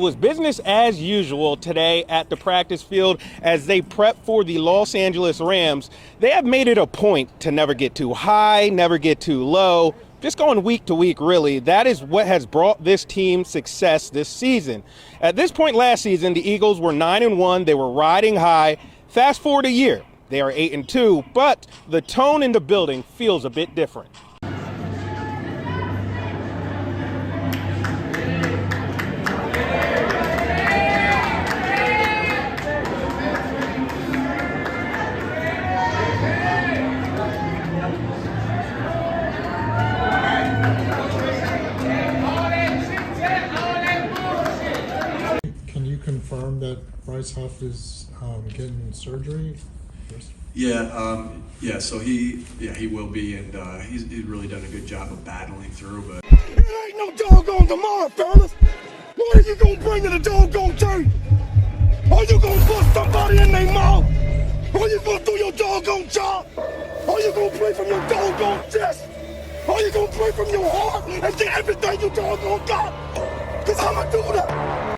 It was business as usual today at the practice field as they prep for the Los Angeles Rams. They have made it a point to never get too high, never get too low, just going week to week, really. That is what has brought this team success this season. At this point last season, the Eagles were 9-1. They were riding high. Fast forward a year, they are 8-2, but the tone in the building feels a bit different. Confirm that Bryce Huff is getting surgery? So he will be, and he's really done a good job of battling through. But it ain't no doggone tomorrow, fellas. What are you gonna bring to the doggone tape? Are you gonna bust somebody in their mouth? Are you gonna do your doggone job? Are you gonna play from your doggone chest? Are you gonna play from your heart and get everything you doggone got? Cause I'ma do that.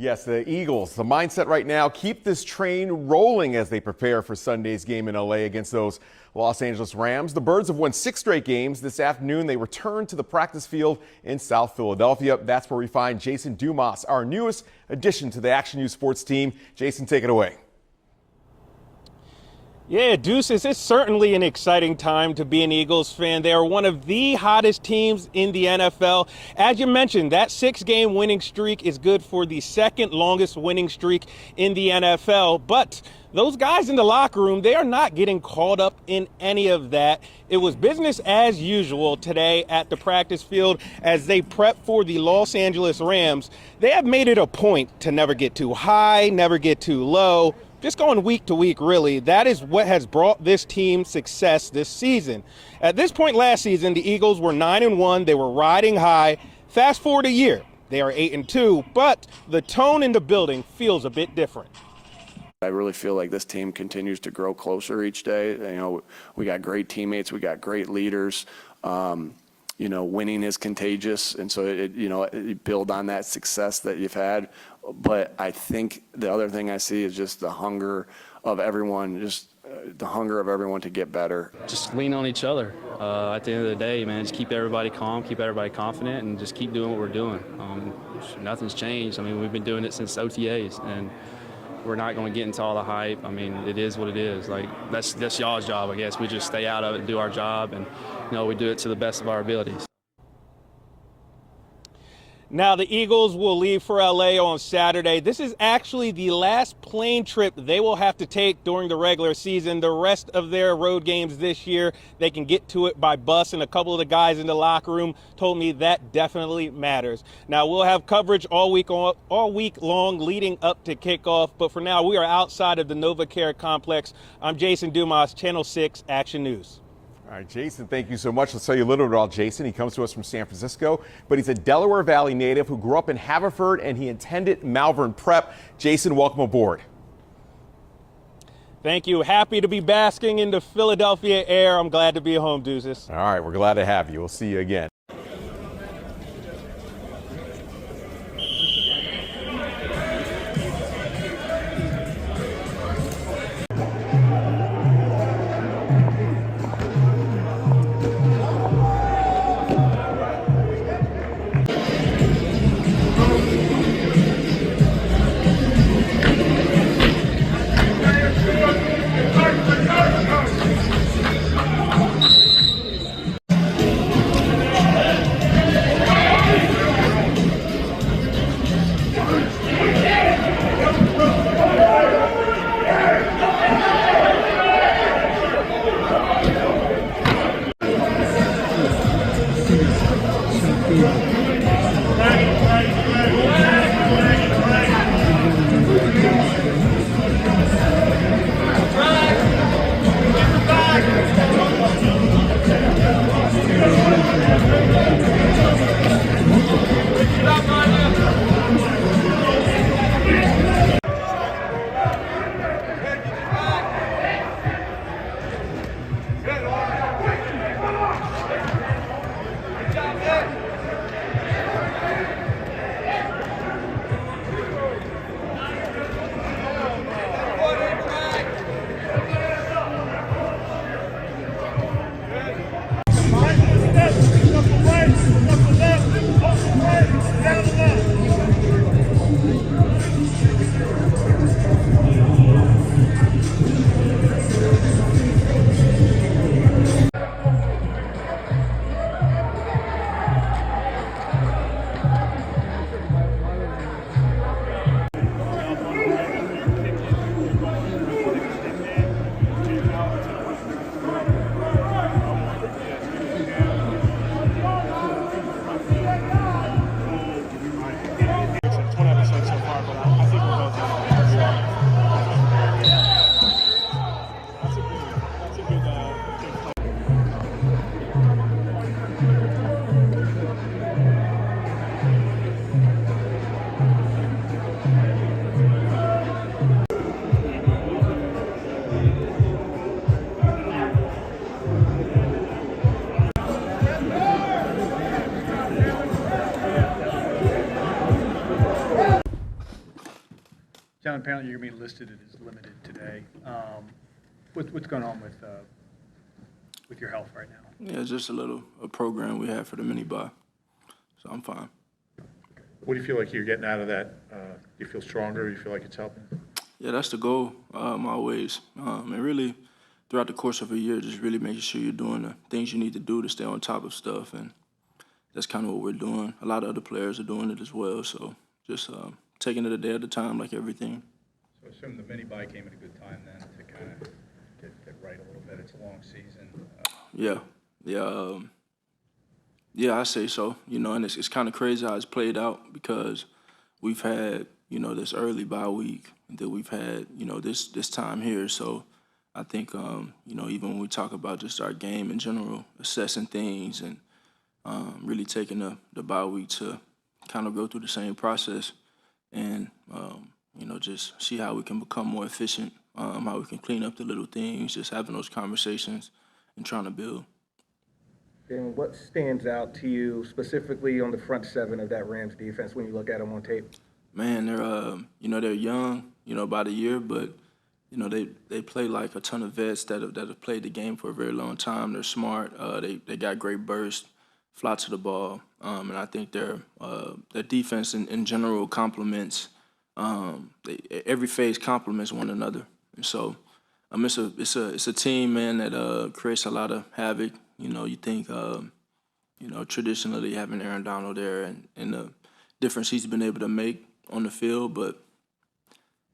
Yes, the Eagles, the mindset right now, keep this train rolling as they prepare for Sunday's game in LA against those Los Angeles Rams. The Birds have won 6 straight games. This afternoon, they return to the practice field in South Philadelphia. That's where we find Jason Dumas, our newest addition to the Action News Sports team. Jason, take it away. Yeah, Deuces, it's certainly an exciting time to be an Eagles fan. They are one of the hottest teams in the NFL. As you mentioned, that 6-game winning streak is good for the second longest winning streak in the NFL. But those guys in the locker room, they are not getting caught up in any of that. It was business as usual today at the practice field as they prep for the Los Angeles Rams. They have made it a point to never get too high, never get too low. Just going week to week, really. That is what has brought this team success this season. At this point last season, the Eagles were 9-1. They were riding high. Fast forward a year, they are 8-2, but the tone in the building feels a bit different. I really feel like this team continues to grow closer each day. You know, we got great teammates, we got great leaders. You know, winning is contagious, and so you build on that success that you've had. But I think the other thing I see is just the hunger of everyone, the hunger of everyone to get better. Just lean on each other. At the end of the day, man, just keep everybody calm, keep everybody confident, and just keep doing what we're doing. Nothing's changed. I mean, we've been doing it since OTAs, and we're not going to get into all the hype. I mean, it is what it is. Like, that's y'all's job, I guess. We just stay out of it and do our job, and we do it to the best of our abilities. Now, the Eagles will leave for LA on Saturday. This is actually the last plane trip they will have to take during the regular season. The rest of their road games this year, they can get to it by bus, and a couple of the guys in the locker room told me that definitely matters. Now, we'll have coverage all week long leading up to kickoff, but for now, we are outside of the NovaCare complex. I'm Jason Dumas, Channel 6 Action News. All right, Jason, thank you so much. Let's tell you a little bit about Jason. He comes to us from San Francisco, but he's a Delaware Valley native who grew up in Haverford, and he attended Malvern Prep. Jason, welcome aboard. Thank you. Happy to be basking in the Philadelphia air. I'm glad to be home, Deuces. All right, we're glad to have you. We'll see you again. Kellen, apparently you're going to be listed as limited today. What's going on with your health right now? Yeah, it's just a program we had for the mini buy, so I'm fine. What do you feel like you're getting out of that? Do you feel stronger? Do you feel like it's helping? Yeah, that's the goal, always. And really, throughout the course of a year, just really making sure you're doing the things you need to do to stay on top of stuff, and that's kind of what we're doing. A lot of other players are doing it as well, so just taking it a day at a time, like everything. So I assume the mini buy came at a good time then to kind of get right a little bit. It's a long season. Yeah, I say so. And it's kind of crazy how it's played out because we've had, this early bye week that we've had, this time here. So I think, even when we talk about just our game in general, assessing things and really taking the bye week to kind of go through the same process and, just see how we can become more efficient, how we can clean up the little things, just having those conversations and trying to build. And what stands out to you specifically on the front seven of that Rams defense when you look at them on tape? Man, they're young, about a year, but, they play like a ton of vets that have played the game for a very long time. They're smart. They got great burst, fly to the ball, and I think their defense in general complements. Every phase complements one another, and so it's a team, man, that creates a lot of havoc. You think, traditionally having Aaron Donald there and the difference he's been able to make on the field, but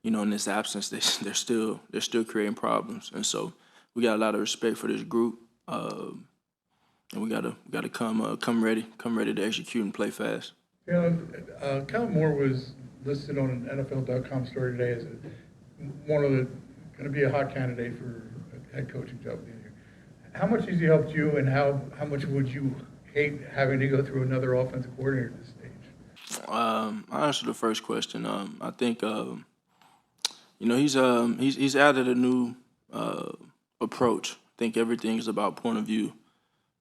in this absence, they're still creating problems, and so we got a lot of respect for this group, and we gotta come ready to execute and play fast. Kellen Moore was listed on an NFL.com story today as going to be a hot candidate for a head coaching job. How much has he helped you, and how much would you hate having to go through another offensive coordinator at this stage? I'll answer the first question. I think he's added a new approach. I think everything is about point of view,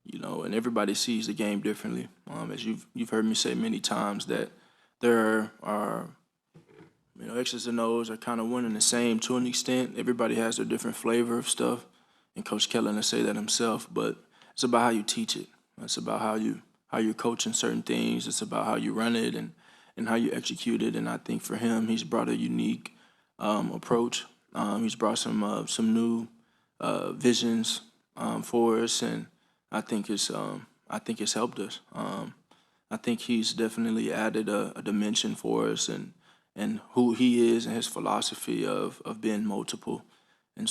and everybody sees the game differently. As you've heard me say many times that there are X's and O's are kind of one and the same to an extent. Everybody has their different flavor of stuff. And Coach Kellen will say that himself, but it's about how you teach it. It's about how you're coaching certain things. It's about how you run it and how you execute it. And I think for him, he's brought a unique approach. He's brought some new visions for us, and I think it's helped us. I think he's definitely added a dimension for us and who he is and his philosophy of being multiple. And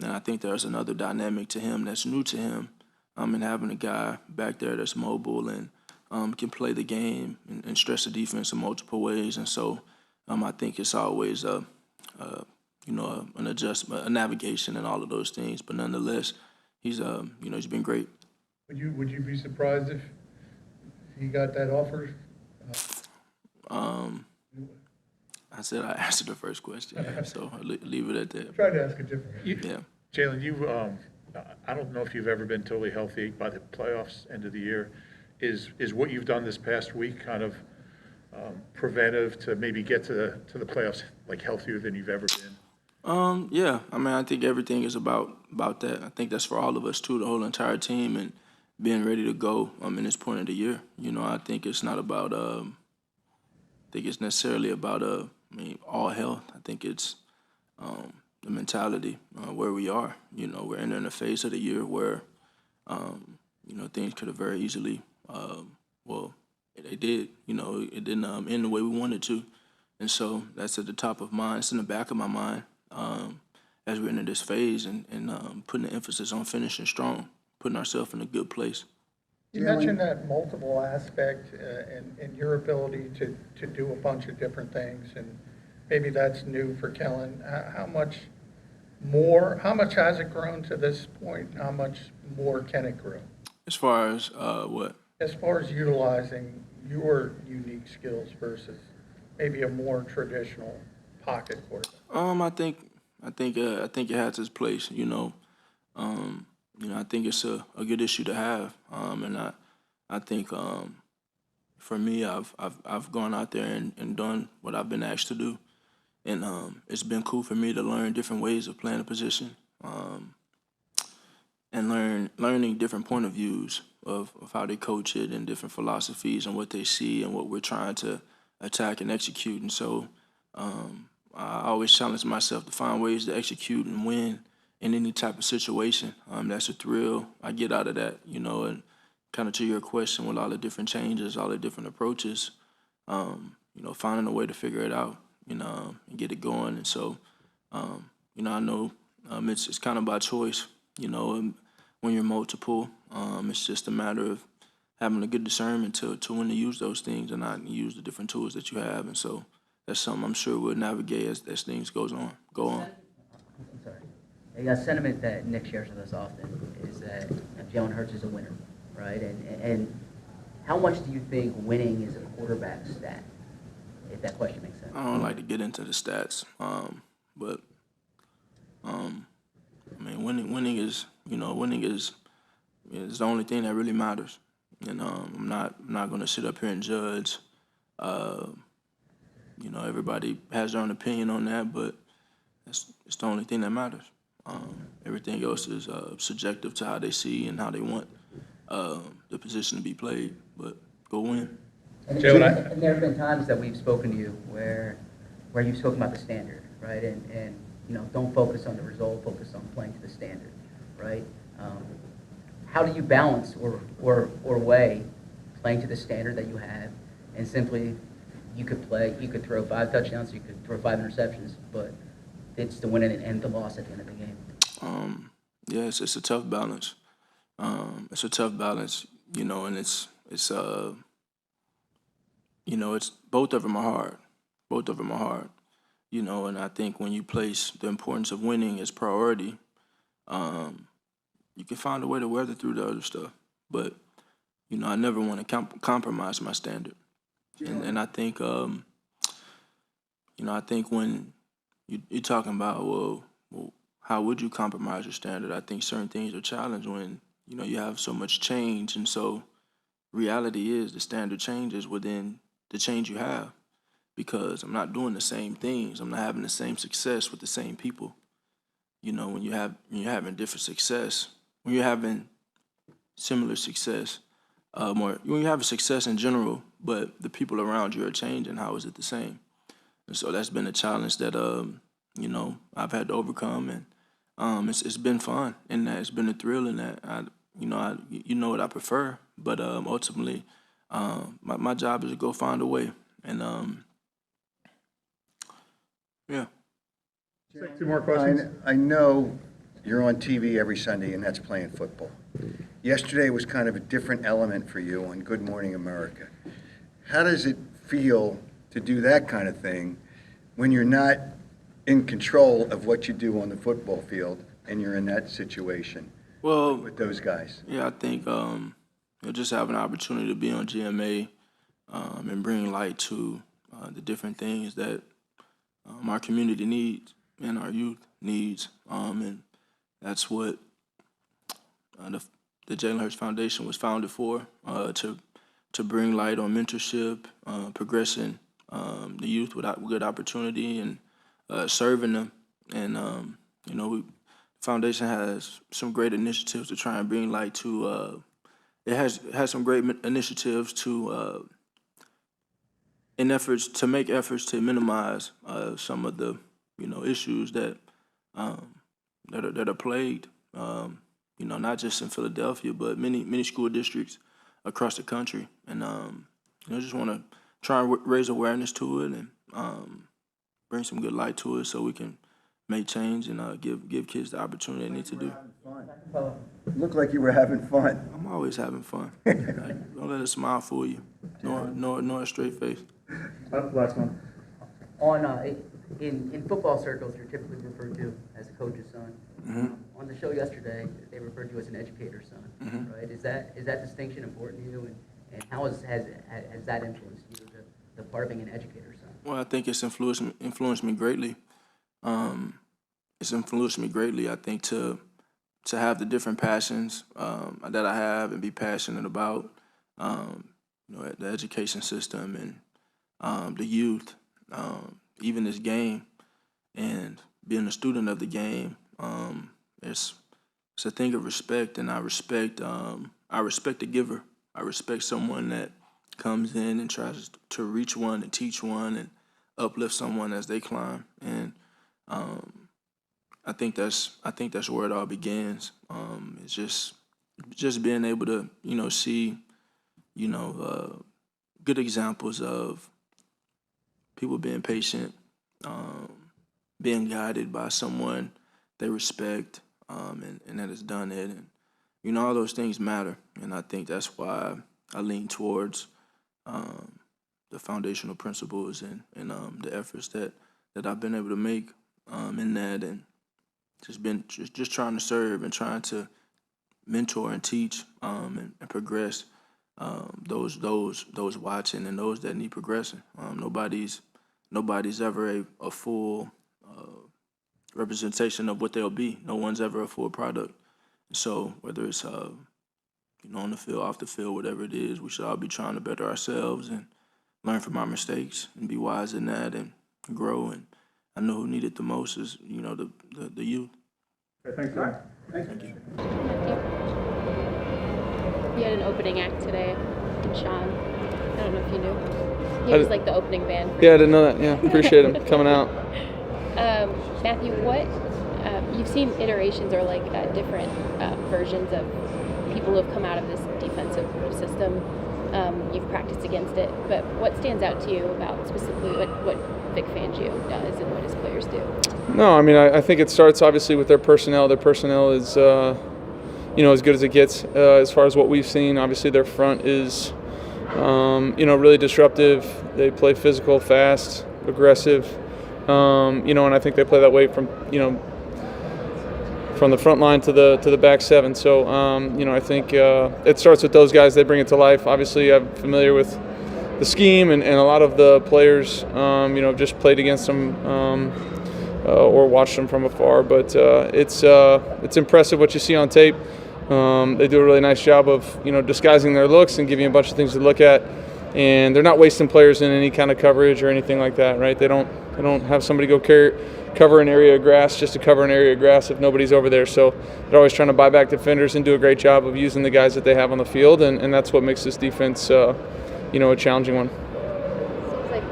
I think there's another dynamic to him that's new to him, and having a guy back there that's mobile and can play the game and stretch the defense in multiple ways. And so I think it's always an adjustment, a navigation, and all of those things. But nonetheless, he's been great. Would you be surprised if he got that offer? I said I answered the first question, so I'll leave it at that. I tried to ask a different way. Yeah. Jalen, I don't know if you've ever been totally healthy by the playoffs end of the year. Is what you've done this past week kind of preventive to maybe get to the playoffs like healthier than you've ever been? Yeah. I think everything is about that. I think that's for all of us too, the whole entire team, and being ready to go in this point of the year. I think it's not about it's necessarily about all health. I think it's the mentality where we are. We're entering a phase of the year where things could have very easily they did. It didn't end the way we wanted to, and so that's at the top of mind. It's in the back of my mind as we're in this phase and putting the emphasis on finishing strong, putting ourselves in a good place. You mentioned that multiple aspect and your ability to do a bunch of different things, and maybe that's new for Kellen. How much has it grown to this point, and how much more can it grow? As far as what? As far as utilizing your unique skills versus maybe a more traditional pocket quarterback. I think it has its place. I think it's a good issue to have, and I think for me, I've gone out there and done what I've been asked to do, And it's been cool for me to learn different ways of playing a position, and learning different point of views of how they coach it and different philosophies and what they see and what we're trying to attack and execute. And so I always challenge myself to find ways to execute and win in any type of situation. That's a thrill I get out of that, you know, and kind of to your question with all the different changes, all the different approaches, you know, finding a way to figure it out, you know, and get it going. And so, you know, I know it's kind of by choice, you know, when you're multiple. It's just a matter of having a good discernment to when to use those things and not use the different tools that you have. And so that's something I'm sure we'll navigate as things go on. I'm sorry. A sentiment that Nick shares with us often is that Jalen Hurts is a winner, right? And how much do you think winning is a quarterback stat, if that question makes sense? I don't like to get into the stats, but I mean, winning is, you know, winning is the only thing that really matters. And I'm not going to sit up here and judge. You know, everybody has their own opinion on that, but it's the only thing that matters. Everything else is subjective to how they see and how they want the position to be played. But go win. And there have been times that we've spoken to you where you've spoken about the standard, right? And you know, don't focus on the result, focus on playing to the standard, right? How do you balance or weigh playing to the standard that you have and simply you could throw 5 touchdowns, you could throw 5 interceptions, but it's the win and the loss at the end of the game? Yeah, it's a tough balance. It's a tough balance, you know, and it's you know, it's both of them are hard. Both of them are hard, you know, and I think when you place the importance of winning as priority, you can find a way to weather through the other stuff. But, you know, I never want to compromise my standard. And I think, you know, I think when you're talking about, well, how would you compromise your standard? I think certain things are challenged when, you know, you have so much change. And so reality is the standard changes within the change you have, because I'm not doing the same things. I'm not having the same success with the same people. You know, when you're having different success, when you're having similar success, when you have a success in general, but the people around you are changing, how is it the same? And so that's been a challenge that, you know, I've had to overcome, and it's been fun, and it's been a thrill in that. You know what I prefer, but ultimately, my job is to go find a way, and yeah. Take 2 more questions. I know you're on TV every Sunday, and that's playing football. Yesterday was kind of a different element for you on Good Morning America. How does it feel to do that kind of thing when you're not in control of what you do on the football field and you're in that situation with those guys? Yeah, I think you know, just having an opportunity to be on GMA and bring light to the different things that our community needs and our youth needs, and that's what the Jalen Hurts Foundation was founded for, to bring light on mentorship, progressing the youth with good opportunity, and serving them. And you know, the foundation has some great initiatives to try and bring light to. It has some great initiatives to make efforts to minimize some of the, you know, issues that are plagued, you know, not just in Philadelphia, but many school districts across the country. And you know, just want to try and raise awareness to it and bring some good light to it so we can make change and give kids the opportunity they need to do. Looked like you were having fun. I'm always having fun. Don't let a smile fool you, nor a straight face. Last one. In football circles, you're typically referred to as a coach's son. Mm-hmm. On the show yesterday, they referred to you as an educator's son, Mm-hmm. right? Is that distinction important to you, and how has that influenced you, the part of being an educator's son? Well, I think it's influenced me greatly. It's influenced me greatly. I think to have the different passions that I have and be passionate about, you know, the education system and the youth, even this game, And being a student of the game, it's a thing of respect, and I respect the giver. I respect someone that comes in and tries to reach one and teach one and uplift someone as they climb. And I think that's where it all begins. It's just being able to see good examples of people being patient, being guided by someone they respect, and that has done it. And all those things matter. And I think that's why I lean towards the foundational principles and the efforts that I've been able to make in that, and just trying to serve and trying to mentor and teach and progress those watching and those that need progressing. Nobody's ever a full representation of what they'll be. No one's ever a full product. So whether it's on the field, off the field, whatever it is, we should all be trying to better ourselves and learn from our mistakes and be wise in that and grow. And I know who needed the most is the youth. Okay, thanks, Ryan. Thank you. You had an opening act today, and Sean. I don't know if you knew. He was like the opening band. Yeah, I didn't know that. Yeah, appreciate him coming out. Matthew, what you've seen iterations or like different versions of people who have come out of this defensive system. You've practiced against it, but what stands out to you about specifically what Vic Fangio does and what his players do? No, I mean, I think it starts obviously with their personnel. Their personnel is, as good as it gets as far as what we've seen. Obviously, their front is, really disruptive. They play physical, fast, aggressive, and I think they play that way from the front line to the back seven. So, I think it starts with those guys. They bring it to life. Obviously, I'm familiar with the scheme, and a lot of the players, have just played against them or watched them from afar. But it's impressive what you see on tape. They do a really nice job of disguising their looks and giving you a bunch of things to look at. And they're not wasting players in any kind of coverage or anything like that, right? They don't have somebody go cover an area of grass just to cover an area of grass if nobody's over there. So they're always trying to buy back defenders and do a great job of using the guys that they have on the field, and that's what makes this defense, a challenging one. Seems like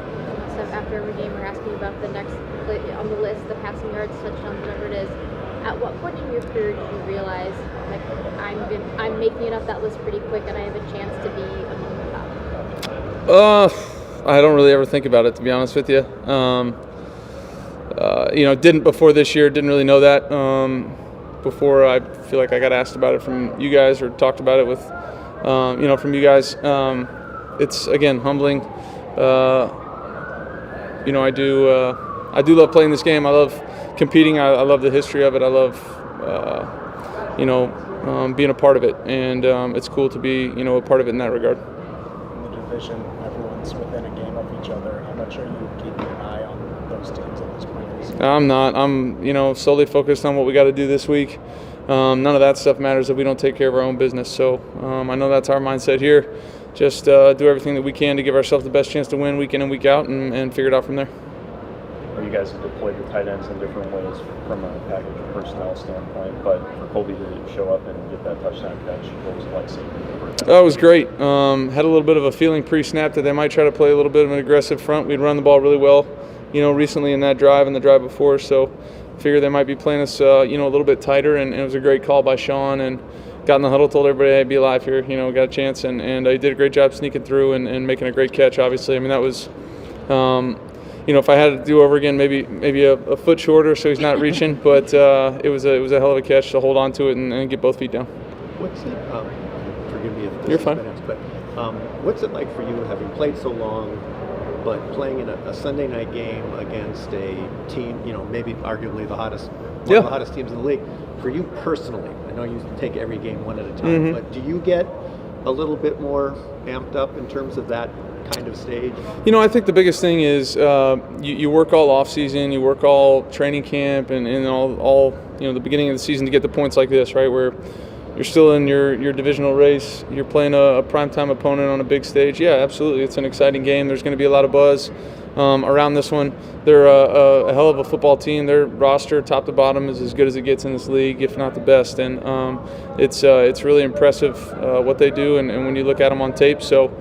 stuff after every game we're asking about the next play on the list, the passing yards, touchdowns, whatever it is. At what point in your career did you realize, like, I'm making it up that list pretty quick and I have a chance to be among the top? I don't really ever think about it, to be honest with you. Didn't before this year, didn't really know that. Before I feel like I got asked about it from you guys or talked about it with, from you guys. It's, again, humbling. I do love playing this game. I love competing. I love the history of it. I love, being a part of it. And it's cool to be, a part of it in that regard. In the division, everyone's within a game of each other. How much are you keeping an eye on those teams at this point? I'm not. I'm, solely focused on what we got to do this week. None of that stuff matters if we don't take care of our own business. So I know that's our mindset here. Just do everything that we can to give ourselves the best chance to win week in and week out and figure it out from there. You guys have deployed your tight ends in different ways from a package of personnel standpoint, but for Colby to show up and get that touchdown catch, what was it like seeing him? That was great. Had a little bit of a feeling pre-snap that they might try to play a little bit of an aggressive front. We'd run the ball really well, recently in that drive and the drive before, so figured they might be playing us, a little bit tighter, and it was a great call by Sean, and got in the huddle, told everybody, hey, be alive here, got a chance, and he did a great job sneaking through and making a great catch, obviously. I mean, that was, if I had to do over again, maybe a foot shorter so he's not reaching, but it was a hell of a catch to hold on to it and get both feet down. What's it, forgive me if this You're has fine. been asked, but what's it like for you, having played so long, but playing in a Sunday night game against a team, maybe arguably one of the hottest teams in the league, for you personally? I know you take every game one at a time, but do you get a little bit more amped up in terms of that kind of stage? I think the biggest thing is you work all off season, you work all training camp, and all the beginning of the season to get the points like this, right? Where you're still in your divisional race. You're playing a primetime opponent on a big stage. Yeah, absolutely. It's an exciting game. There's going to be a lot of buzz around this one. They're a hell of a football team. Their roster, top to bottom, is as good as it gets in this league, if not the best. And it's really impressive what they do, and when you look at them on tape. So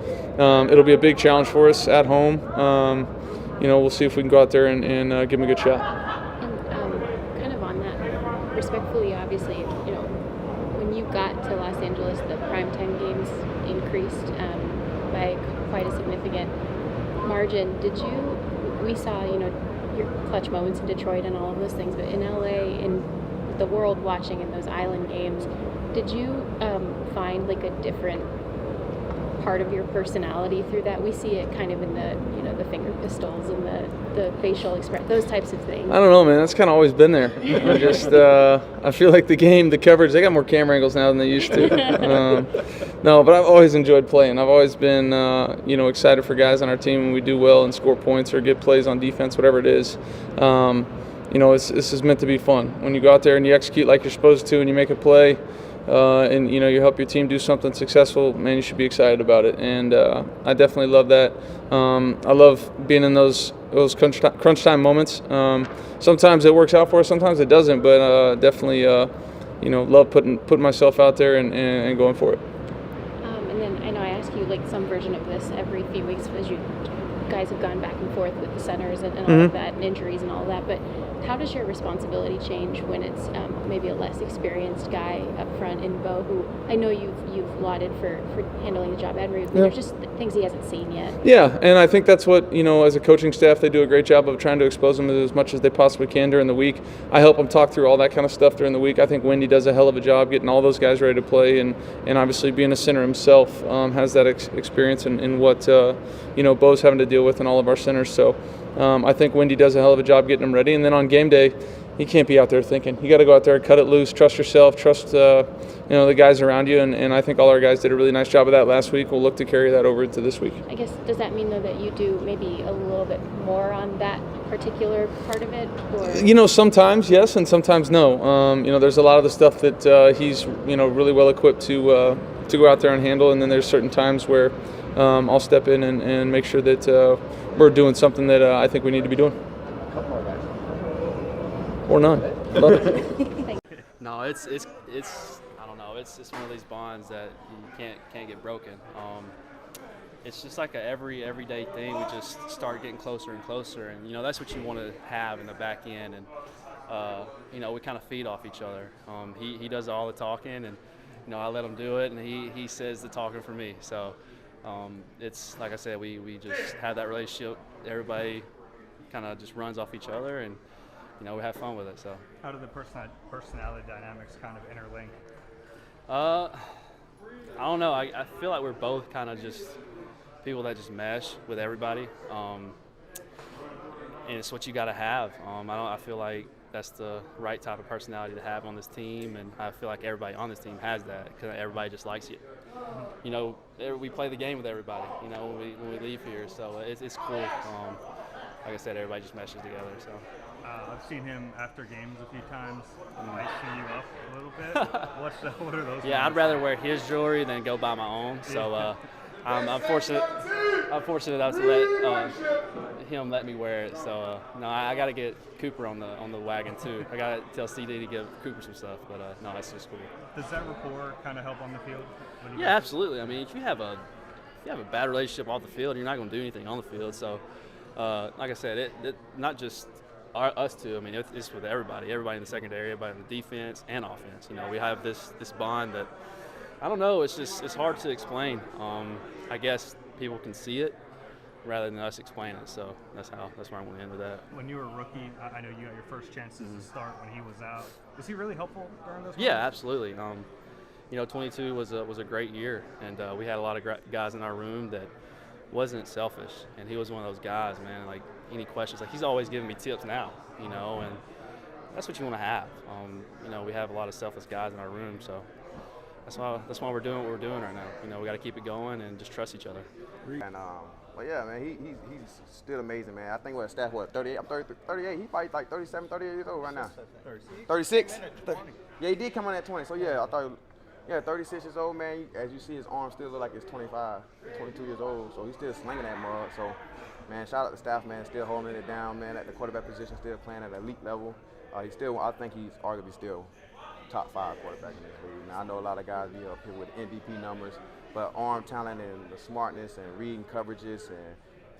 it'll be a big challenge for us at home. We'll see if we can go out there and give them a good shot. And kind of on that, respectfully, obviously, when you got to Los Angeles, the primetime games increased by quite a significant margin. We saw, your clutch moments in Detroit and all of those things, but in LA, in the world watching in those island games, did you find like a different part of your personality through that? We see it kind of in the finger pistols and the facial expression, those types of things. I don't know, man. That's kind of always been there. I feel like the coverage, they got more camera angles now than they used to. No, but I've always enjoyed playing. I've always been, excited for guys on our team when we do well and score points or get plays on defense, whatever it is. This is meant to be fun. When you go out there and you execute like you're supposed to and you make a play, and you help your team do something successful, man, you should be excited about it. And I definitely love that. I love being in those crunch time moments. Sometimes it works out for us, sometimes it doesn't, but definitely love putting myself out there and going for it. And then I know I ask you like some version of this every few weeks as you guys have gone back and forth with the centers and all of that and injuries and all of that, but how does your responsibility change when it's maybe a less experienced guy up front in Bo, who I know you've lauded for handling the job admirably, but there's just things he hasn't seen yet. Yeah, and I think that's what, as a coaching staff, they do a great job of trying to expose them as much as they possibly can during the week. I help them talk through all that kind of stuff during the week. I think Wendy does a hell of a job getting all those guys ready to play, and obviously being a center himself has that experience in what Bo's having to deal with in all of our centers. So I think Wendy does a hell of a job getting them ready, and then on game day, you can't be out there thinking. You got to go out there, cut it loose, trust yourself, trust the guys around you, and I think all our guys did a really nice job of that last week. We'll look to carry that over into this week. I guess, does that mean, though, that you do maybe a little bit more on that particular part of it? Or? Sometimes yes, and sometimes no. There's a lot of the stuff that he's really well equipped to go out there and handle, and then there's certain times where I'll step in and make sure that we're doing something that I think we need to be doing. Or none. Love it. No, it's I don't know. It's one of these bonds that you can't get broken. It's just like a everyday thing. We just start getting closer and closer, and that's what you want to have in the back end. And we kind of feed off each other. He does all the talking, and I let him do it, and he says the talking for me. So it's like I said, we just have that relationship. Everybody kind of just runs off each other, and we have fun with it. So how do the personality dynamics kind of interlink? I don't know. I feel like we're both kind of just people that just mesh with everybody, and it's what you got to have. I feel like that's the right type of personality to have on this team, and I feel like everybody on this team has that because everybody just likes you. We play the game with everybody. When we leave here, so it's cool. Like I said, everybody just meshes together. So. I've seen him after games a few times, icing you up a little bit. What are those? Yeah, I'd rather wear his jewelry than go buy my own. So I'm fortunate enough to let him let me wear it. So no, I got to get Cooper on the wagon too. I got to tell CD to give Cooper some stuff. But no, that's just cool. Does that rapport kind of help on the field? Yeah, absolutely. I mean, if you have a bad relationship off the field, you're not going to do anything on the field. So like I said, it not just us two. I mean, it's with everybody in the secondary, everybody in the defense and offense. We have this bond that I don't know. It's hard to explain. I guess people can see it rather than us explain it. So that's where I'm going to end with that. When you were a rookie, I know you got your first chances to start when he was out. Was he really helpful during those? Yeah, absolutely. 22 was a great year, and we had a lot of guys in our room that wasn't selfish, and he was one of those guys, man. Like any questions, like he's always giving me tips now, and that's what you want to have. We have a lot of selfless guys in our room, so that's why we're doing what we're doing right now. We got to keep it going and just trust each other. And but yeah, man, he's still amazing, man. I think what Stafford 38, I'm 38. He fights like 37, 38 years old right now. 36. Yeah, he did come on at 20. So yeah, I thought. Yeah, 36 years old, man. As you see, his arm still look like it's 25, 22 years old. So he's still slinging that mug. So, man, shout out to staff, man. Still holding it down, man. At the quarterback position, still playing at elite level. I think he's arguably still top 5 quarterback in this league. Now, I know a lot of guys be up here with MVP numbers, but arm talent and the smartness and reading coverages and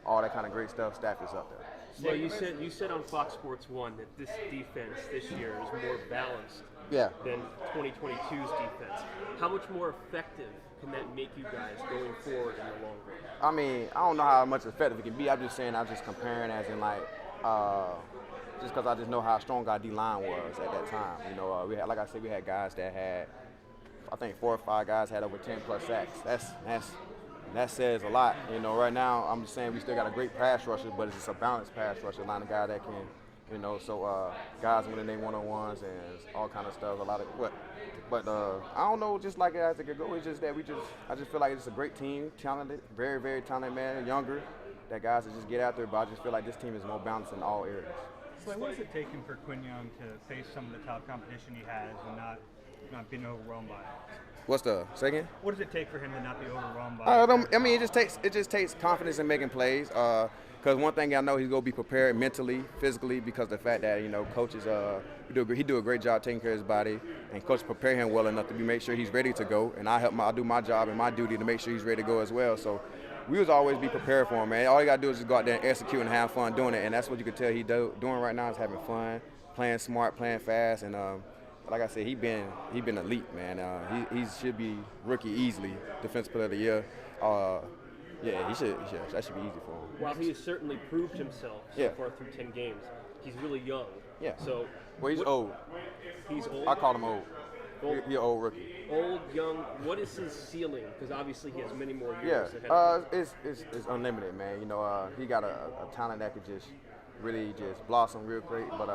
all that kind of great stuff, staff is up there. So you said on Fox Sports 1 that this defense this year is more balanced than 2022's defense. How much more effective can that make you guys going forward in the long run? I mean, I don't know how much effective it can be. I'm just saying, I'm just comparing as in like, just because I just know how strong our D-line was at that time. You know, we had, like I said, we had guys that had, I think 4 or 5 guys had over 10 plus sacks. That says a lot. You know, right now, I'm just saying we still got a great pass rusher, but it's just a balanced pass rusher, line of guy that can, you know, so guys winning their one-on-ones and all kind of stuff, a lot of what. But I don't know, just like as it could go, it's just that I just feel like it's a great team, talented, very, very talented, man, younger, that guys that just get out there, but I just feel like this team is more balanced in all areas. So what is it taking for Quinyon to face some of the top competition he has and not being overwhelmed by it? What's the second? What does it take for him to not be overwhelmed by it? I mean, it just takes confidence in making plays. Because one thing I know, he's gonna be prepared mentally, physically, because the fact that, you know, coaches he do a great job taking care of his body, and coaches prepare him well enough to make sure he's ready to go. And I do my job and my duty to make sure he's ready to go as well. So we was always be prepared for him, man. All you gotta do is just go out there and execute and have fun doing it, and that's what you can tell he's doing right now is having fun, playing smart, playing fast, and like I said, he been elite, man. He should be rookie easily, defensive player of the year. Yeah, that should be easy for him. While he has certainly proved himself so far through 10 games, he's really young. Yeah. So. Well, he's old. He's old. I call him old. He's an old rookie. Old, young. What is his ceiling? Because obviously he has many more years ahead of him. It's unlimited, man. You know, he got a talent that could just really just blossom real great. But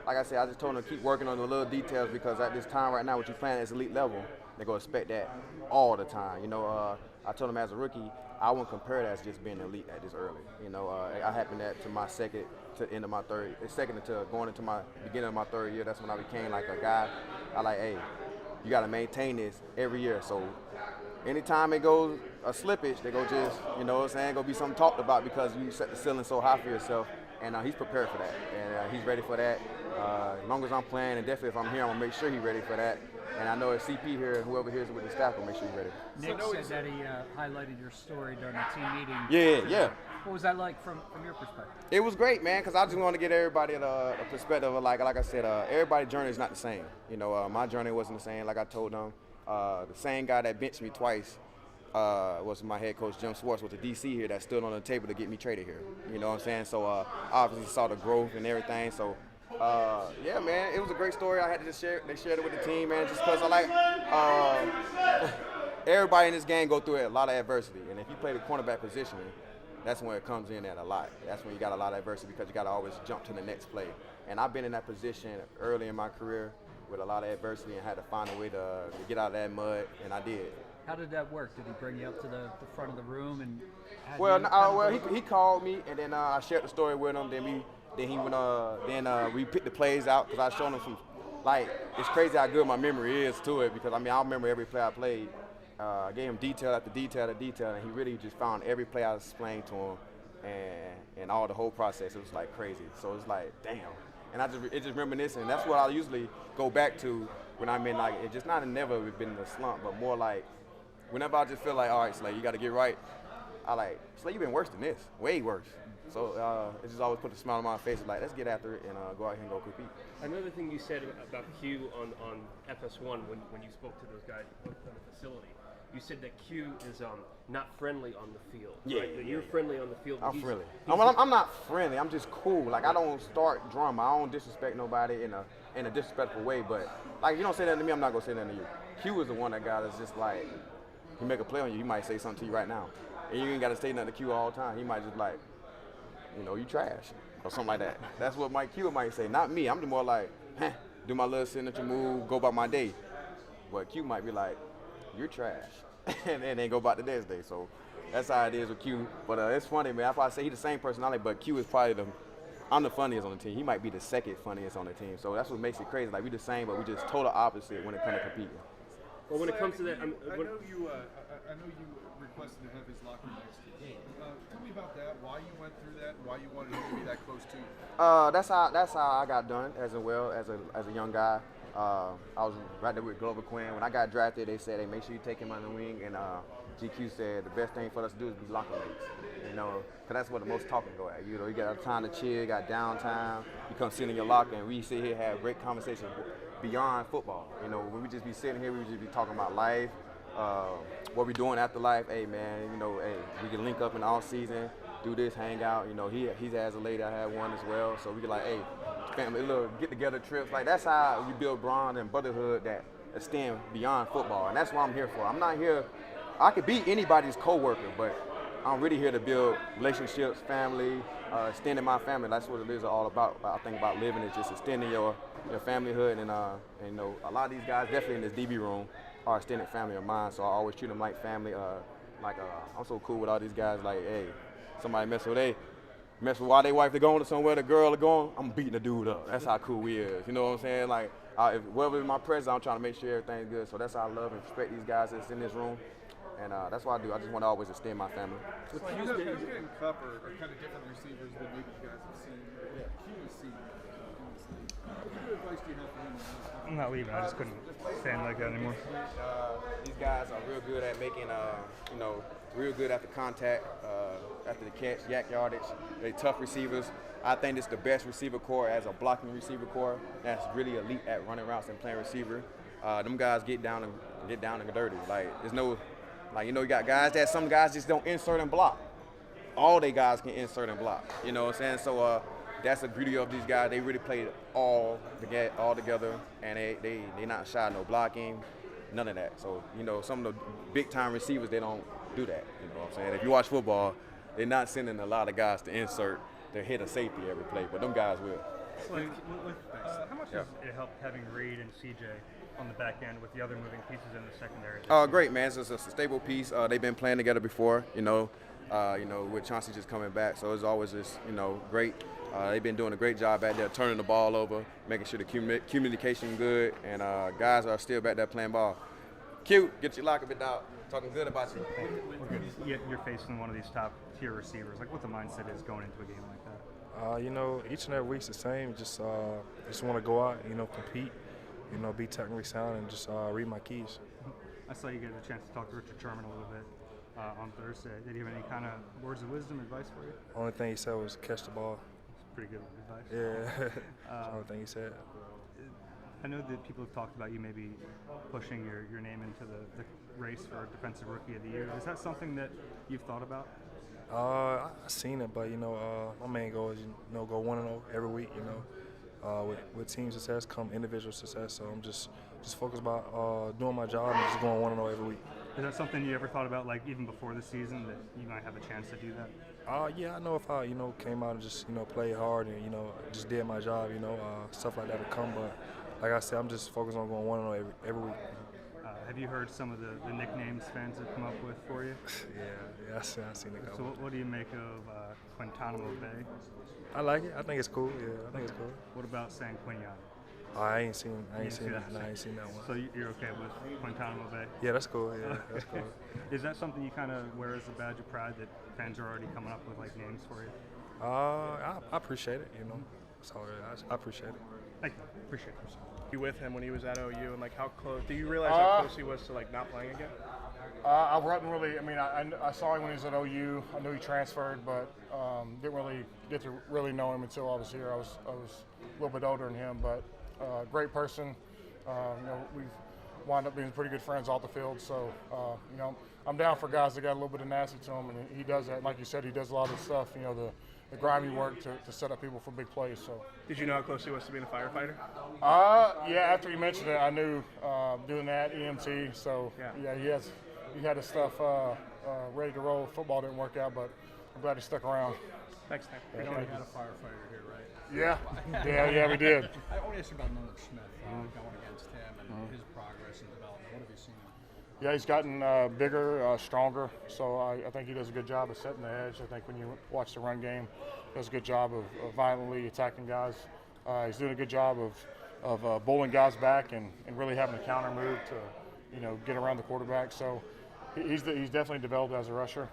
like I said, I just told him to keep working on the little details, because at this time right now, what you're playing at this elite level, they're going to expect that all the time. You know, I told him as a rookie, I wouldn't compare it as just being elite at this early. You know, I happened that to my second to end of my third, second to going into my beginning of my third year. That's when I became like a guy. I like, hey, you got to maintain this every year. So anytime it goes a slippage, they go just, you know what I'm saying, go be something talked about because you set the ceiling so high for yourself. And he's prepared for that, and he's ready for that. As long as I'm playing, and definitely if I'm here, I'm gonna make sure he's ready for that. And I know if CP here, whoever here is with the staff, will make sure he's ready. Nick said that he highlighted your story during the team meeting. Yeah. What was that like from your perspective? It was great, man, because I just want to get everybody a perspective of, like I said, everybody's journey is not the same. You know, my journey wasn't the same. Like I told them, the same guy that benched me twice was my head coach, Jim Swartz, with the DC here that stood on the table to get me traded here. You know what I'm saying? So obviously saw the growth and everything. So yeah, man, it was a great story. I had to just share it. They shared it with the team, man, just because I like everybody in this game go through a lot of adversity. And if you play the cornerback position, that's when it comes in at a lot. That's when you got a lot of adversity because you got to always jump to the next play. And I've been in that position early in my career with a lot of adversity and had to find a way to get out of that mud, and I did. How did that work? Did he bring you up to the front of the room and? He called me, and then I shared the story with him. Then we picked the plays out because I showed him some. Like, it's crazy how good my memory is to it, because I mean I remember every play I played. I gave him detail after detail after detail, and he really just found every play I was explaining to him, and all the whole process. It was like crazy. So it's like, damn. And it's just reminiscing. That's what I usually go back to when I'm in, like, it's just not never been in a slump, but more like whenever I just feel like, all right, Slay, you got to get right. I like, Slay, you've been worse than this, way worse. So it just always put a smile on my face, like, let's get after it and go out here and go compete. Another thing you said about Q on FS1 when you spoke to those guys on the facility, you said that Q is not friendly on the field. Yeah, right? You're friendly on the field. I'm friendly. I'm not friendly. I'm just cool. Like, I don't start drama. I don't disrespect nobody in a disrespectful way. But like, you don't say that to me, I'm not gonna say that to you. Q is the one that got us just like, he make a play on you. He might say something to you right now, and you ain't gotta say nothing to Q all the time. He might just like, you know, you trash or something like that. That's what Mike Q might say. Not me. I'm just more like, do my little signature move, go about my day. But Q might be like, you're trash, and then go about the next day. So that's how it is with Q. But it's funny, man. I probably say he's the same personality, but Q is probably I'm the funniest on the team. He might be the second funniest on the team. So that's what makes it crazy. Like, we the same, but we just total opposite when it comes to competing. Well, when it comes to that, I know you requested to have his locker next to the game. Tell me about that. Why you went through that? Why you wanted him to be that close to you? That's how I got done as a young guy. I was right there with Glover Quinn. When I got drafted, they said, "Hey, make sure you take him on the wing." And GQ said the best thing for us to do is be locker mates. You know, because that's where the most talking go at. You know, you got time to chill, you got downtime. You come sit in your locker, and we sit here have great conversations beyond football. You know, when we just be sitting here, we just be talking about life, what we doing after life. Hey, man, you know, hey, we can link up in the off season, do this, hang out. You know, he has a lady, I have one as well. So we can like, hey, family, little get together trips. Like that's how we build bond and brotherhood that extend beyond football, and that's what I'm here for. I'm not here. I could be anybody's coworker, but I'm really here to build relationships, family, extending my family. That's what it is all about. I think about living is just extending your familyhood, and you know, a lot of these guys, definitely in this DB room, are extended family of mine. So I always treat them like family. I'm so cool with all these guys. Like, hey, somebody mess with why they wife, they're going to somewhere, the girl are going, I'm beating the dude up. That's how cool we is. You know what I'm saying? Like, whatever in my presence, I'm trying to make sure everything's good. So that's how I love and respect these guys that's in this room. And that's what I do. I just want to always extend my family. So you and Cup are kind of different receivers than maybe you guys have seen. He's seen. What kind of advice do you have for him? I'm not leaving. I just couldn't stand like that anymore. These guys are real good at making, you know, real good after contact, after the catch, yak yardage. They tough receivers. I think it's the best receiver core as a blocking receiver core. That's really elite at running routes and playing receiver. Them guys get down and dirty. Like there's no, like you know, you got guys that some guys just don't insert and block. All they guys can insert and block. You know what I'm saying? So that's the beauty of these guys. They really play all together, and they not shy no blocking, none of that. So you know, some of the big time receivers, they don't do that. You know what I'm saying? If you watch football, they're not sending a lot of guys to insert. They hit a safety every play, but them guys will. How much does it help having Reed and CJ on the back end with the other moving pieces in the secondary? Great, man. It's a stable piece. They've been playing together before, you know, with Chauncey just coming back. So it's always just, you know, great. They've been doing a great job back there, turning the ball over, making sure the communication good, and guys are still back there playing ball. Cute, get your locker bit out. Talking good about you. You're facing one of these top-tier receivers. Like, what the mindset is going into a game like that? You know, each and every week's the same. Just want to go out, you know, compete, you know, be technically sound, and just read my keys. I saw you get a chance to talk to Richard Sherman a little bit on Thursday. Did he have any kind of words of wisdom, advice for you? Only thing he said was catch the ball. That's pretty good advice. Yeah, that's the only thing he said. I know that people have talked about you maybe pushing your name into the race for Defensive Rookie of the Year. Is that something that you've thought about? I've seen it, but, you know, my main goal is, you know, go 1-0 every week, you know. With team success come individual success, so I'm just focused about doing my job and just going 1-0 every week. Is that something you ever thought about, like, even before the season, that you might have a chance to do that? Yeah, I know if I, you know, came out and just, you know, played hard and, you know, just did my job, you know, stuff like that would come, but like I said, I'm just focused on going 1-0 every week. Have you heard some of the nicknames fans have come up with for you? Yeah, I've seen it. So what do you make of Guantanamo Bay? I like it. I think it's cool. Yeah, I think it's cool. What about saying Quinyon? I ain't seen that one. So you're okay with Guantanamo Bay? Yeah, that's cool. Yeah, that's cool. Is that something you kind of wear as a badge of pride that fans are already coming up with like names for you? I appreciate it. You know, so I appreciate it. Thank you. Appreciate it. You with him when he was at OU, and like how close? Do you realize how close he was to like not playing again? I wasn't really. I mean, I saw him when he was at OU. I knew he transferred, but didn't really get to really know him until I was here. I was a little bit older than him, but great person. You know, we've wound up being pretty good friends off the field. So you know, I'm down for guys that got a little bit of nasty to him, and he does that. Like you said, he does a lot of stuff. You know, the grimy work to set up people for big plays. So. Did you know how close he was to being a firefighter? Yeah. After he mentioned it, I knew doing that EMT. So yeah, he had his stuff ready to roll. Football didn't work out, but I'm glad he stuck around. Thanks, Nick. We already had a firefighter here, right? Yeah, we did. I want to ask you about Nolan Smith going against him and his progress and development. What have you seen? Yeah, he's gotten bigger, stronger, so I think he does a good job of setting the edge. I think when you watch the run game, he does a good job of violently attacking guys. He's doing a good job of bullying guys back and really having a counter move get around the quarterback. So he's definitely developed as a rusher.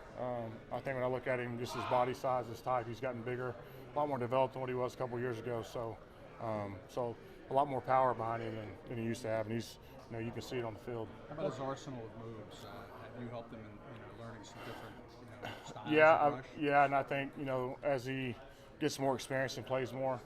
I think when I look at him, just his body size, his type, he's gotten bigger, a lot more developed than what he was a couple of years ago. So so a lot more power behind him than he used to have, and he's you can see it on the field. How about his arsenal of moves? Have you helped him in learning some different styles? Yeah, and I think as he gets more experience and plays more,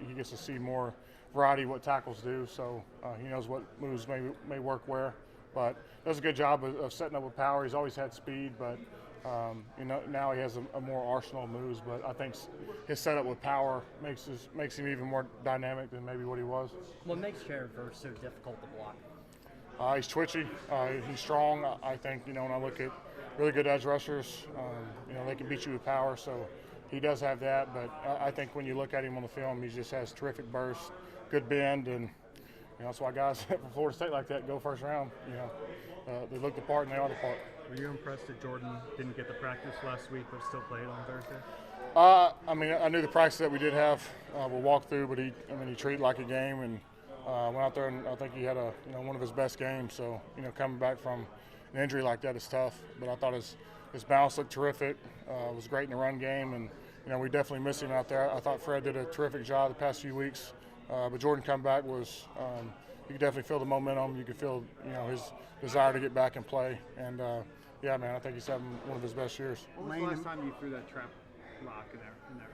he gets to see more variety of what tackles do. So he knows what moves may work where. But does a good job of setting up with power. He's always had speed, but now he has a more arsenal of moves. But I think his setup with power makes him even more dynamic than maybe what he was. What makes Jalen Hurts so difficult to block? He's twitchy. He's strong. I think when I look at really good edge rushers, they can beat you with power. So he does have that. But I think when you look at him on the film, he just has terrific burst, good bend, and that's why guys from Florida State like that go first round. They look the part and they are the part. Were you impressed that Jordan didn't get the practice last week but still played on Thursday? I knew the practice that we did have we'll walk through, but he treated it like a game and went out there, and I think he had one of his best games. So coming back from an injury like that is tough. But I thought his balance looked terrific. It was great in the run game, and we definitely miss him out there. I thought Fred did a terrific job the past few weeks. But Jordan come back was you could definitely feel the momentum. You could feel his desire to get back and play. And yeah, man, I think he's having one of his best years. When was the last time you threw that trap rock in there?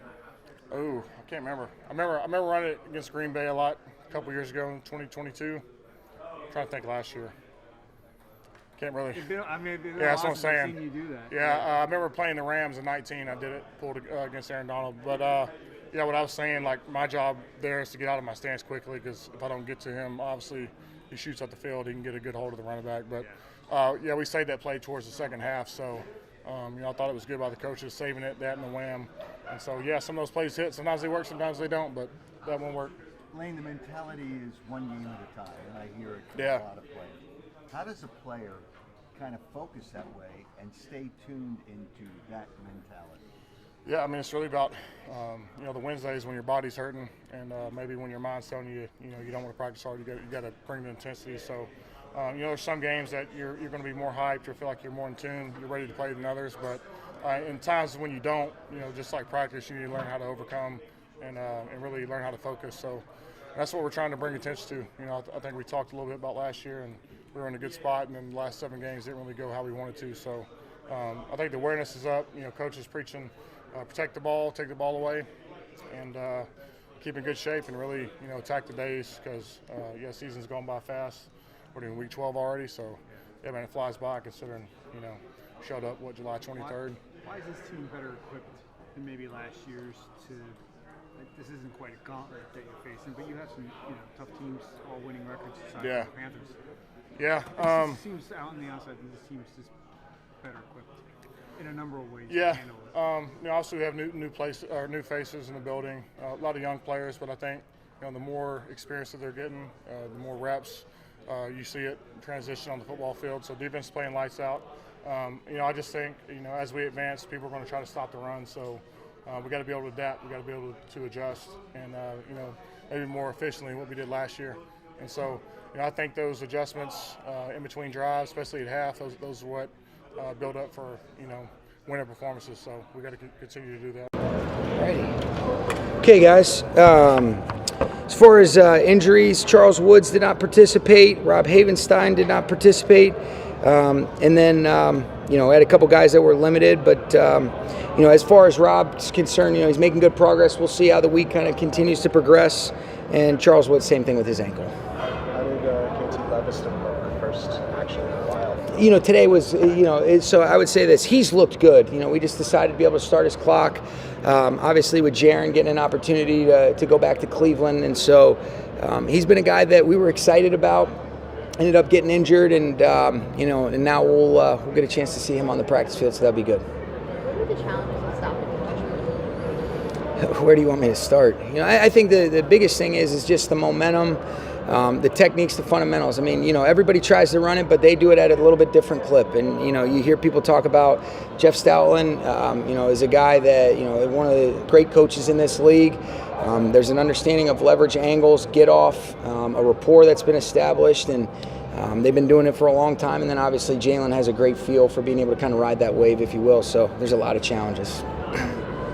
Oh, I can't remember. I remember running it against Green Bay a lot a couple years ago in 2022. I'm trying to think last year. Can't really. That's what I'm saying. Seen you do that. Yeah, I remember playing the Rams in 19. I did it, pulled against Aaron Donald. But yeah, what I was saying, like my job there is to get out of my stance quickly, because if I don't get to him, obviously he shoots up the field, he can get a good hold of the running back. But yeah, we saved that play towards the second half. So I thought it was good by the coaches saving it, that and the wham. And so yeah, some of those plays hit. Sometimes they work, sometimes they don't. But that one worked. Lane, the mentality is one game at a time, and I hear it from Yeah. a lot of players. How does a player kind of focus that way and stay tuned into that mentality? Yeah, it's really about the Wednesdays when your body's hurting, and maybe when your mind's telling you you don't want to practice hard, you got to bring the intensity. So there's some games that you're going to be more hyped or feel like you're more in tune, you're ready to play than others. But in times when you don't, just like practice, you need to learn how to overcome and really learn how to focus. So that's what we're trying to bring attention to. I think we talked a little bit about last year, and we were in a good spot, and then the last 7 games didn't really go how we wanted to. So I think the awareness is up. Coach is preaching protect the ball, take the ball away, and keep in good shape, and really attack the days, because season's gone by fast. We're in week 12 already, so yeah, man, it flies by considering showed up July 23rd. Why is this team better equipped than maybe last year's to? This isn't quite a gauntlet that you're facing, but you have some tough teams, all winning records aside Yeah. from the Panthers. Yeah. It seems out on the outside that this team's just better equipped in a number of ways. Yeah. To handle it. Obviously we have new faces in the building, a lot of young players, but I think the more experience that they're getting, the more reps, you see it transition on the football field. So defense is playing lights out. I just think as we advance, people are going to try to stop the run. So we got to be able to adapt. We got to be able to adjust, and maybe more efficiently what we did last year. And so I think those adjustments in between drives, especially at half, those are what build up for winning performances. So we got to continue to do that. Alrighty. Okay, guys. As far as injuries, Charles Woods did not participate. Rob Havenstein did not participate. And then, had a couple guys that were limited. But, as far as Rob's concerned, he's making good progress. We'll see how the week kind of continues to progress. And Charles Woods, same thing with his ankle. How did KT Leviston look? First action in a while. Today was, so I would say this. He's looked good. We just decided to be able to start his clock. Obviously, with Jaron getting an opportunity to go back to Cleveland. And so he's been a guy that we were excited about. Ended up getting injured, and and now we'll get a chance to see him on the practice field, so that'll be good. What are the challenges in stopping concussion? Where do you want me to start? I think the biggest thing is just the momentum, the techniques, the fundamentals. Everybody tries to run it, but they do it at a little bit different clip. And you hear people talk about Jeff Stoutland, is a guy that one of the great coaches in this league. There's an understanding of leverage angles, get off, a rapport that's been established, and they've been doing it for a long time, and then obviously Jalen has a great feel for being able to kind of ride that wave, if you will. So there's a lot of challenges.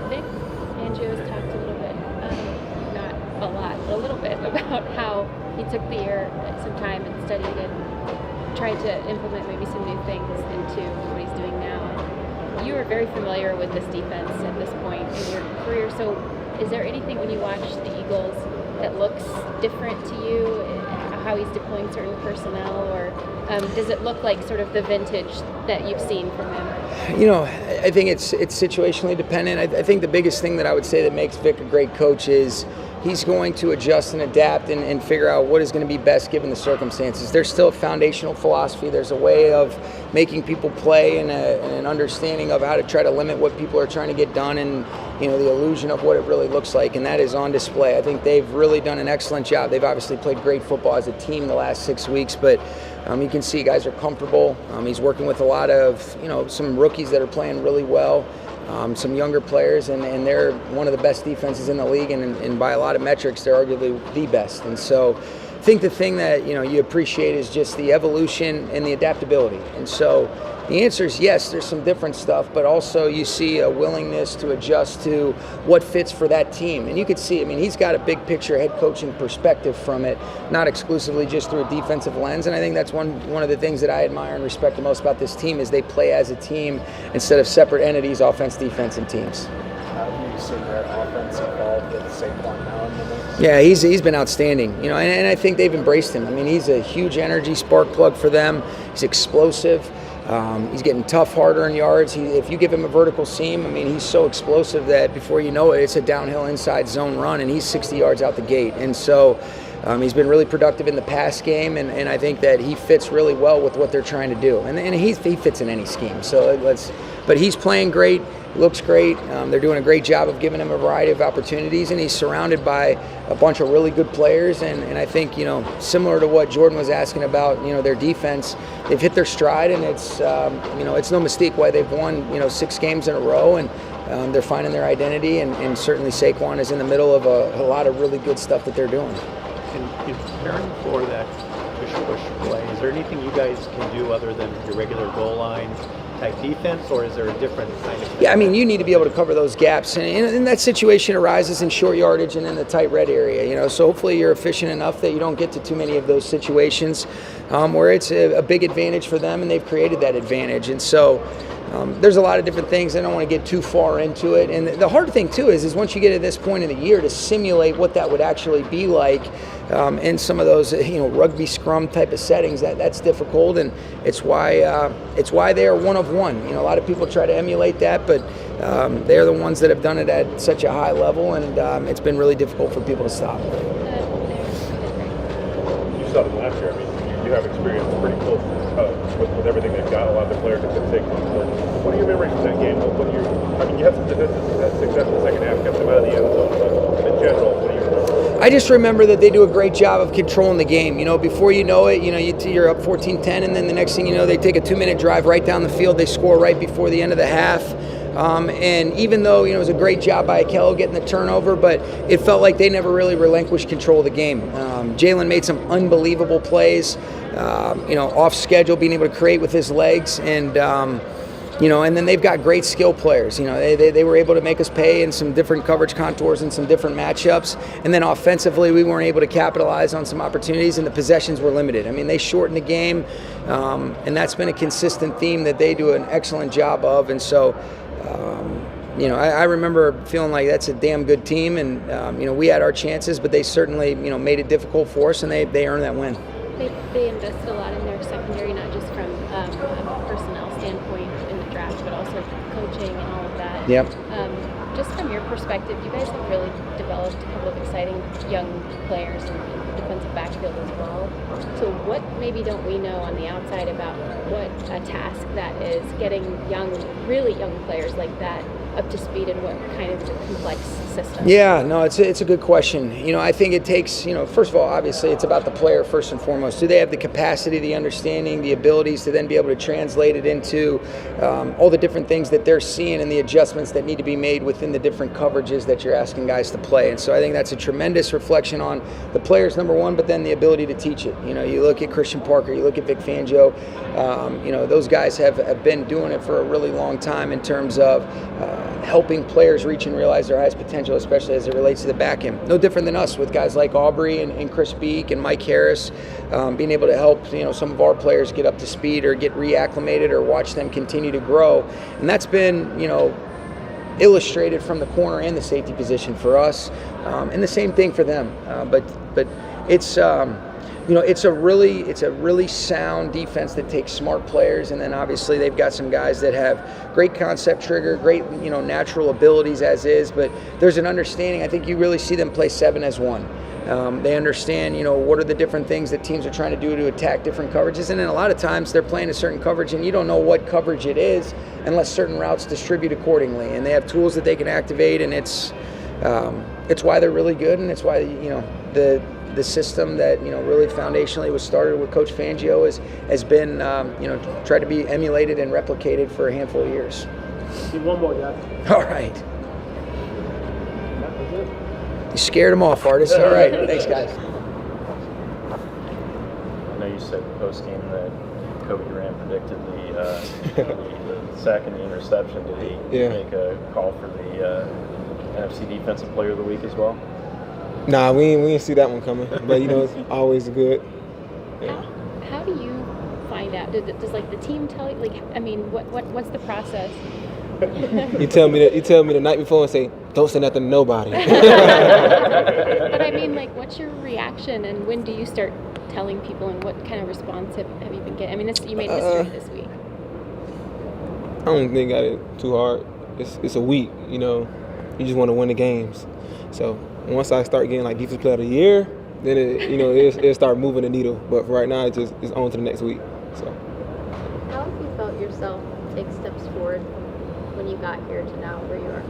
Vic Fangio's talked a little bit, not a lot, but a little bit about how he took the year, some time and studied and tried to implement maybe some new things into what he's doing now. You are very familiar with this defense at this point in your career, so is there anything when you watch the Eagles that looks different to you, how he's deploying certain personnel, or does it look like sort of the vintage that you've seen from him? You know, I think it's situationally dependent. I think the biggest thing that I would say that makes Vic a great coach is he's going to adjust and adapt and figure out what is going to be best given the circumstances. There's still a foundational philosophy. There's a way of making people play and an understanding of how to try to limit what people are trying to get done, and the illusion of what it really looks like, and that is on display. I think they've really done an excellent job. They've obviously played great football as a team the last 6 weeks, but you can see guys are comfortable. He's working with a lot of some rookies that are playing really well. Some younger players, and they're one of the best defenses in the league, and by a lot of metrics, they're arguably the best. And so I think the thing that you appreciate is just the evolution and the adaptability. And so the answer is yes, there's some different stuff, but also you see a willingness to adjust to what fits for that team. And you could see, he's got a big picture head coaching perspective from it, not exclusively just through a defensive lens. And I think that's one of the things that I admire and respect the most about this team is they play as a team instead of separate entities, offense, defense, and teams. How have you seen that offense evolve with Saquon now in the mix? Yeah, he's been outstanding, and I think they've embraced him. He's a huge energy spark plug for them. He's explosive. He's getting tough, harder in yards. If you give him a vertical seam, he's so explosive that before you know it, it's a downhill inside zone run, and he's 60 yards out the gate. And so he's been really productive in the pass game, and I think that he fits really well with what they're trying to do. And he fits in any scheme. But he's playing great. Looks great. They're doing a great job of giving him a variety of opportunities, and he's surrounded by a bunch of really good players. And I think, similar to what Jordan was asking about, their defense, they've hit their stride, and it's no mistake why they've won, 6 games in a row, and they're finding their identity. And certainly Saquon is in the middle of a lot of really good stuff that they're doing. And is preparing for that push play, is there anything you guys can do other than your regular goal line type defense, or is there a different kind of thing? Yeah, you need to be able to cover those gaps, and that situation arises in short yardage and in the tight red area. So hopefully you're efficient enough that you don't get to too many of those situations where it's a big advantage for them, and they've created that advantage. And so there's a lot of different things. I don't want to get too far into it. And the hard thing too is once you get to this point in the year to simulate what that would actually be like in some of those rugby scrum type of settings, that's difficult, and it's why they are one of one. A lot of people try to emulate that, but they're the ones that have done it at such a high level, and it's been really difficult for people to stop. You saw them last year. You have experience pretty close with everything they've got. A lot of the players have been taking on. What are your memories of that game? You had some success in the second half, kept them out of the end zone, but in general, what do you remember? I just remember that they do a great job of controlling the game. Before you know it, you're up 14-10, and then the next thing you know, they take a 2-minute drive right down the field. They score right before the end of the half. And even though it was a great job by Akello getting the turnover, but it felt like they never really relinquished control of the game. Jalen made some unbelievable plays, off schedule, being able to create with his legs, and and then they've got great skill players. They were able to make us pay in some different coverage contours and some different matchups. And then offensively, we weren't able to capitalize on some opportunities, and the possessions were limited. They shortened the game, and that's been a consistent theme that they do an excellent job of. And so, I remember feeling like that's a damn good team, and we had our chances, but they certainly made it difficult for us, and they earned that win. They invested a lot in their secondary, not just from a personnel standpoint in the draft, but also coaching and all of that. Yep. Just from your perspective, you guys have really developed a couple of exciting young players in the defensive backfield as well. So what maybe don't we know on the outside about what a task that is, getting really young players like that up to speed in what kind of complex system? Yeah, no, it's a good question. I think it takes, first of all, obviously it's about the player first and foremost. Do they have the capacity, the understanding, the abilities to then be able to translate it into all the different things that they're seeing and the adjustments that need to be made within the different coverages that you're asking guys to play? And so I think that's a tremendous reflection on the players, number one, but then the ability to teach it. You look at Christian Parker, you look at Vic Fangio, those guys have been doing it for a really long time in terms of helping players reach and realize their highest potential, especially as it relates to the back end. No different than us with guys like Aubrey and Chris Beek and Mike Harris, being able to help some of our players get up to speed or get reacclimated or watch them continue to grow. And that's been illustrated from the corner and the safety position for us, and the same thing for them. But it's it's a really sound defense that takes smart players, and then obviously they've got some guys that have great concept trigger, great natural abilities as is, but there's an understanding. I think you really see them play 7 as 1. They understand what are the different things that teams are trying to do to attack different coverages, and then a lot of times they're playing a certain coverage and you don't know what coverage it is unless certain routes distribute accordingly, and they have tools that they can activate, and it's why they're really good, and it's why the system that really foundationally was started with Coach Fangio has been tried to be emulated and replicated for a handful of years. One more, guys. All right. You scared them off, artists. All right. Thanks, guys. I know you said post game that Kobe Durant predicted the sack and the interception. Did he make a call for the NFC Defensive Player of the Week as well? Nah, we didn't see that one coming, but it's always good. Yeah. How do you find out? Does the team tell you? What's the process? You tell me the night before and say, don't say nothing to nobody. But what's your reaction, and when do you start telling people, and what kind of response have you been getting? You made history this week. I don't think I got it too hard. It's a week, you just want to win the games. So once I start getting Defensive Player of the Year, then it'll start moving the needle. But for right now, it's on to the next week. So. How have you felt yourself take steps forward when you got here to now where you are?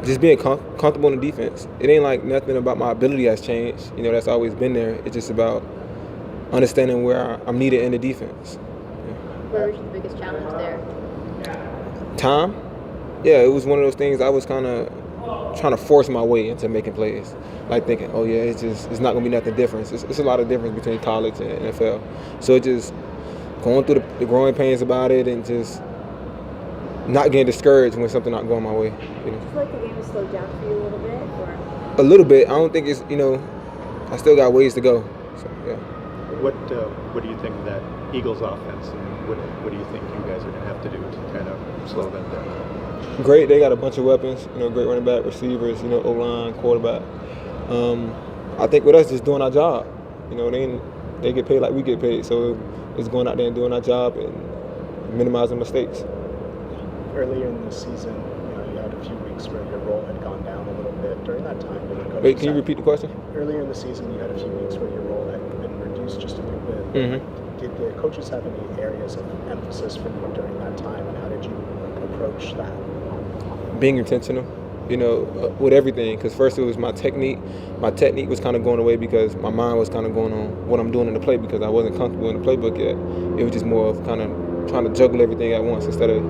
Just being comfortable in the defense. It ain't like nothing about my ability has changed. That's always been there. It's just about understanding where I'm needed in the defense. Where was the biggest challenge there? Time. Yeah, it was one of those things I was kind of trying to force my way into making plays. Thinking, oh yeah, it's not going to be nothing different. It's a lot of difference between college and NFL. So just going through the growing pains about it and just not getting discouraged when something not going my way. Do you feel like the game has slowed down for you a little bit? Or? A little bit. I don't think it's, I still got ways to go. So, yeah. What do you think of that Eagles offense, and what do you think you guys are going to have to do to kind of slow them down? Great. They got a bunch of weapons, great running back, receivers, O-line, quarterback. I think with us just doing our job, they get paid like we get paid. So it's going out there and doing our job and minimizing mistakes. Earlier in the season, you had a few weeks where your role had gone down a little bit. During that time, wait, can you repeat the question? Earlier in the season, you had a few weeks where your role had been reduced just a bit. Mm-hmm. Did the coaches have any areas of emphasis for you during that time, and how did you approach that? Being intentional, with everything. Because first it was my technique. My technique was kind of going away because my mind was kind of going on what I'm doing in the play because I wasn't comfortable in the playbook yet. It was just more of kind of trying to juggle everything at once instead of,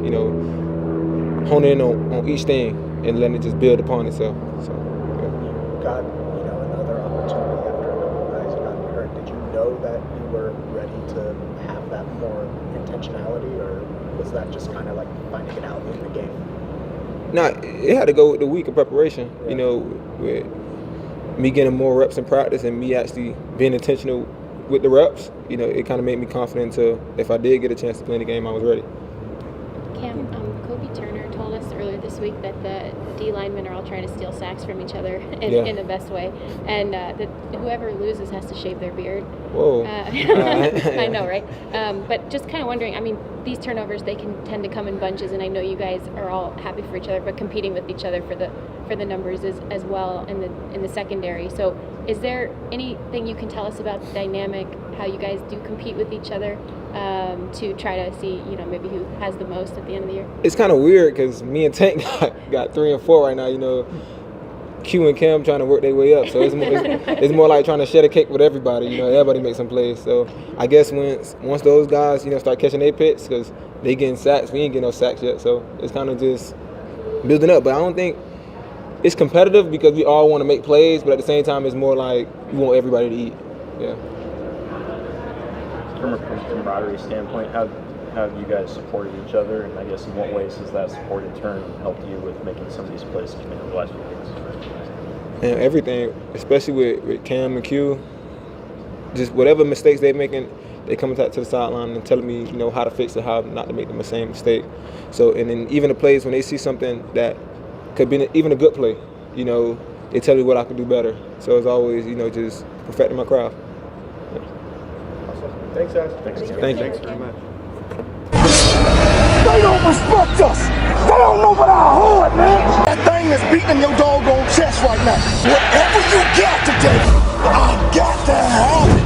honing in on each thing and letting it just build upon itself. So, yeah. You got, another opportunity after a couple of guys got hurt. Did you know that you were ready to have that more intentionality, or was that just kind of like finding it out in the game? No, it had to go with the week of preparation, with me getting more reps in practice and me actually being intentional with the reps. It kind of made me confident to, if I did get a chance to play in the game, I was ready. Cam, Kobe Turner told us earlier this week that the D linemen are all trying to steal sacks from each other in the best way, and that whoever loses has to shave their beard. Whoa. I know, right? But just kind of wondering, these turnovers, they can tend to come in bunches, and I know you guys are all happy for each other, but competing with each other for the numbers as well in the secondary. So Is there anything you can tell us about the dynamic, how you guys do compete with each other to try to see, you know, maybe who has the most at the end of the year? It's kind of weird because me and Tank got 3 and 4 right now. You know, Q and Cam trying to work their way up. So it's more like trying to share the cake with everybody. You know, everybody makes some plays. So I guess once those guys, you know, start catching their picks, because they getting sacks, we ain't getting no sacks yet. So it's kind of just building up. But I don't think it's competitive because we all want to make plays. But at the same time, it's more like we want everybody to eat. Yeah. From a camaraderie standpoint, how have you guys supported each other, and I guess in what ways has that support in turn helped you with making some of these plays that you made over the last few weeks? And everything, especially with Cam and Q, just whatever mistakes they're making, they come to the sideline and telling me, you know, how to fix it, how not to make the same mistake. So, and then even the plays when they see something that could be even a good play, you know, they tell me what I could do better. So it's always, you know, just perfecting my craft. Yeah. Awesome. Thanks, guys. Thank you. Thanks very much. They don't respect us. They don't know about our heart, man. That thing that's beating your doggone chest right now. Whatever you got today, I got to have it.